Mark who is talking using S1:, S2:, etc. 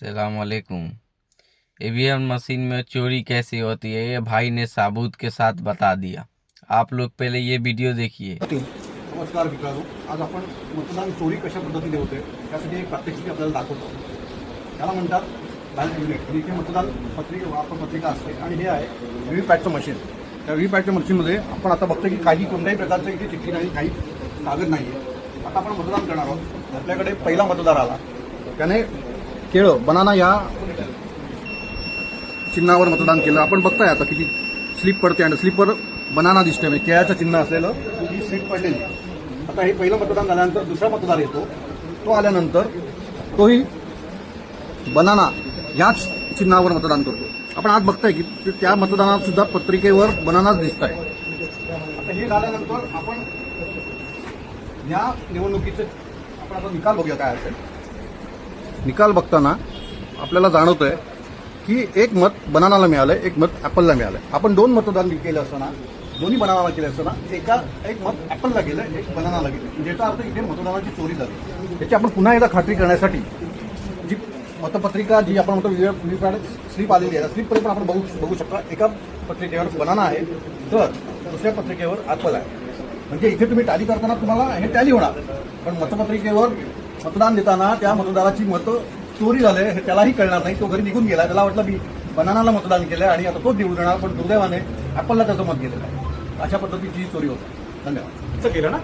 S1: सलामकुम। EVM machine में चोरी कैसे होती है ये भाई ने साबूत के साथ बता दिया। आप लोग पहले ये वीडियो देखिए।
S2: नमस्कार मित्रांनो, आज आपण मतदान चोरी कशा पद्धतीने होते त्यासाठी एक प्रात्यक्षिक आपल्याला दाखवतो। त्याला म्हणतात बॅलेट युनिट। इथे मतदान पत्रिका असते आणि हे आहे व्हीव्हीपॅटचं मशीन। त्या व्हीव्हीपॅटच्या मशीनमध्ये आपण आता बघतो की काही कोणत्याही प्रकारचं इथे चिठ्ठी नाही, काही कागद नाही आहे। आता आपण मतदान करणार आहोत। आपल्याकडे पहिला मतदार आला, त्याने केळं बनाना या चिन्हावर मतदान केलं। आपण बघताय आता किती स्लिप पडते आणि स्लिपवर बनाना दिसतोय, म्हणजे केळ्याचं चिन्ह असलेलं ही स्लिप पडलेली। आता हे पहिलं मतदान झाल्यानंतर दुसरा मतदार येतो, तो आल्यानंतर तोही बनाना याच चिन्हावर मतदान करतो। आपण आज बघताय की त्या मतदानात सुद्धा पत्रिकेवर बनानाच दिसत आहे। आता हे झाल्यानंतर आपण या निवडणुकीचे आपण आता निकाल बघूया काय असेल। निकाल बघताना आपल्याला जाणवतंय की एक मत बनानाला मिळालंय, एक मत ॲपलला मिळालंय। आपण दोन मतदान केले असताना, दोन्ही बनानाला केले असताना एक मत ॲपलला गेलं, एक बनानाला गेलं, ज्याचा अर्थ इथे मतदानाची चोरी झाली। त्याची आपण पुन्हा एकदा खात्री करण्यासाठी जी मतपत्रिका जी आपण म्हणतो व्हीव्हीपॅट स्लिप आलेली आहे, स्लिपमध्ये पण आपण बघू शकता एका पत्रिकेवर बनाना आहे तर दुसऱ्या पत्रिकेवर ॲपल आहे। म्हणजे इथे तुम्ही टॅली करताना तुम्हाला हे टॅली होणार, पण मतपत्रिकेवर मतदान देताना त्या मतदाराची मतं चोरी झाले हे त्यालाही कळणार नाही। तो घरी निघून गेला, त्याला वाटलं मी बनानाला मतदान केलंय आणि आता तोच निवडून येणार, पण दुर्दैवाने ॲपलला त्याचं मत गेलेलं आहे। अशा पद्धतीची चोरी होते। धन्यवाद। केलं ना।